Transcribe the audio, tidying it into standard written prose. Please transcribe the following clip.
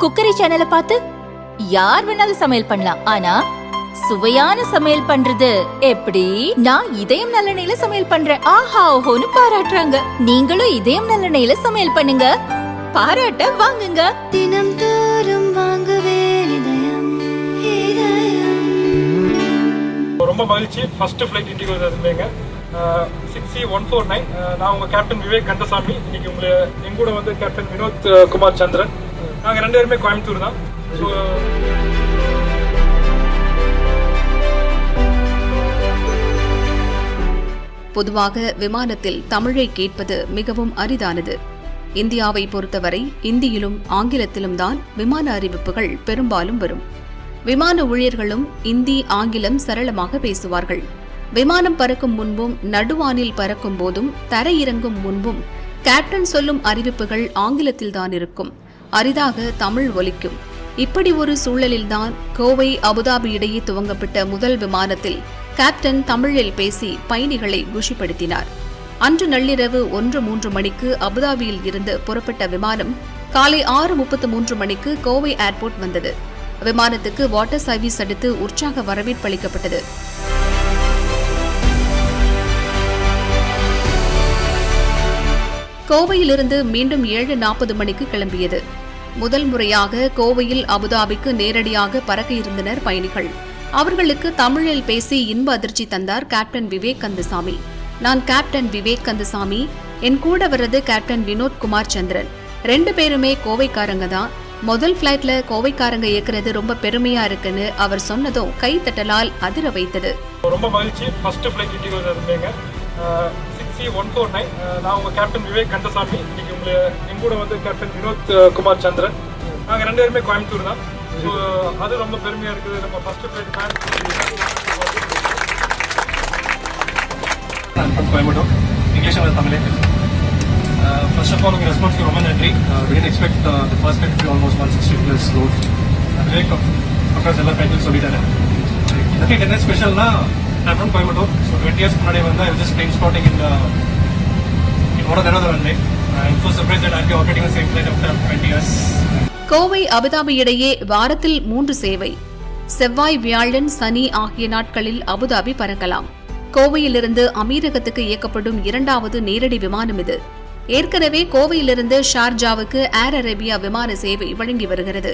Cookery சேனலை பார்த்து யார் வேணாலும் சமையல் பண்ணலாம். ஆனா சுவையான சமையல் பண்றது எப்படி? நான் இதயம் நல்லெண்ணெயில சமையல் பண்றேன். ஆஹா ஓஹோன்னு பாராட்டுறாங்க. நீங்களும் இதயம் நல்லெண்ணெயில சமையல் பண்ணுங்க, பாராட்ட வாங்குங்க. தினம் தோறும் வாங்குவே இதயம் இதயம். ரொம்ப மகிழ்ச்சி. ஃபர்ஸ்ட் ஃபிளைட் இண்டிகோ இருந்தேங்க 6C149. நான் உங்க கேப்டன் விவேக் கந்தசாமி. இன்னைக்கு உங்களை என் கூட வந்து கேப்டன் வினோத் குமார் சந்திரன். நாங்கள் 2 பேருமே கோயம்புத்தூர் தான். ஸோ பொதுவாக விமானத்தில் தமிழை கேட்பது மிகவும் அரிதானது. இந்தியாவை பொறுத்தவரை இந்தியிலும் ஆங்கிலத்திலும் தான் விமான அறிவிப்புகள் பெரும்பாலும் வரும். விமான ஊழியர்களும் இந்தி ஆங்கிலம் சரளமாக பேசுவார்கள். விமானம் பறக்கும் முன்பும் நடுவானில் பறக்கும் போதும் தரையிறங்கும் முன்பும் கேப்டன் சொல்லும் அறிவிப்புகள் ஆங்கிலத்தில்தான் இருக்கும். அரிதாக தமிழ் ஒலிக்கும். இப்படி ஒரு சூழலில்தான் கோவை அபுதாபி இடையே துவங்கப்பட்ட முதல் விமானத்தில் கேப்டன் தமிழில் பேசி பயணிகளை குஷிப்படுத்தினார். அன்று நள்ளிரவு 1:03 மணிக்கு அபுதாபியில் இருந்து புறப்பட்ட விமானம் காலை 6:33 மணிக்கு கோவை ஏர்போர்ட் வந்தது. விமானத்துக்கு வாட்டர் சர்வீஸ் அடுத்து உற்சாக வரவேற்பு அளிக்கப்பட்டது. கோவையிலிருந்து மீண்டும் 7:40 மணிக்கு கிளம்பியது. முதல் முறையாக கோவையில் அபுதாபிக்கு நேரடியாக பறக்க இருந்தனர் பயணிகள். அவர்களுக்கு தமிழில் பேசி இன்ப அதிர்ச்சி தந்தார் கேப்டன் விவேக் கந்தசாமி. நான் கேப்டன் விவேக் கந்தசாமி, என் கூட வர்றது கேப்டன் வினோத் குமார் சந்திரன். 2 பேருமே கோவைக்காரங்க தான். முதல் பிளைட்ல கோவைக்காரங்க இயக்குறது ரொம்ப பெருமையா இருக்குன்னு அவர் சொன்னதும் கை தட்டலால் அதிர வைத்தது. ரொம்ப மகிழ்ச்சி. ஃபர்ஸ்ட் ஃபிளைட் இண்டிகோ இருந்தேங்க 6C149. நான் உங்க கேப்டன் விவேக் கந்தசாமி. இன்னைக்கு உங்களை என் கூட வந்து கேப்டன் வினோத் குமார் சந்திரன். நாங்கள் 2 பேருமே கோயம்புத்தூர் தான். ஸோ அது ரொம்ப பெருமையாக இருக்குது. நம்ம ஃபர்ஸ்ட் ஃபிளைட் கோயம்புத்தூர் இங்கிலீஷ் தமிழே. ஃபர்ஸ்ட் ஆஃப் ஆல் உங்கள் ரெஸ்பான்ஸ்க்கு ரொம்ப நன்றி. We didn't expect the first flight to be almost 160+ load. Vivek அப்ராஸ் எல்லா ஃப்ளைட்டும் சொல்லிட்டாரு. எனக்கு என்ன ஸ்பெஷல்னா I'm from Coimbatore. So 20 years முன்னாடி வந்து I was just plane spotting in one of the runway. I'm so surprised that I'll be operating the same flight after 20 years. Kovai Abu Dhabi இடையே வாரத்தில் 3 சேவை. செவ்வாய், வியாழன், சனி ஆகிய நாட்களில் அபுதாபி பறக்கலாம். கோவையிலிருந்து அமீரகத்துக்கு இயக்கப்படும் 2வது நேரடி விமானம் இது. ஏற்கனவே கோவையிலிருந்து ஷார்ஜாவுக்கு ஏர் அரேபியா விமான சேவை வழங்கி வருகிறது.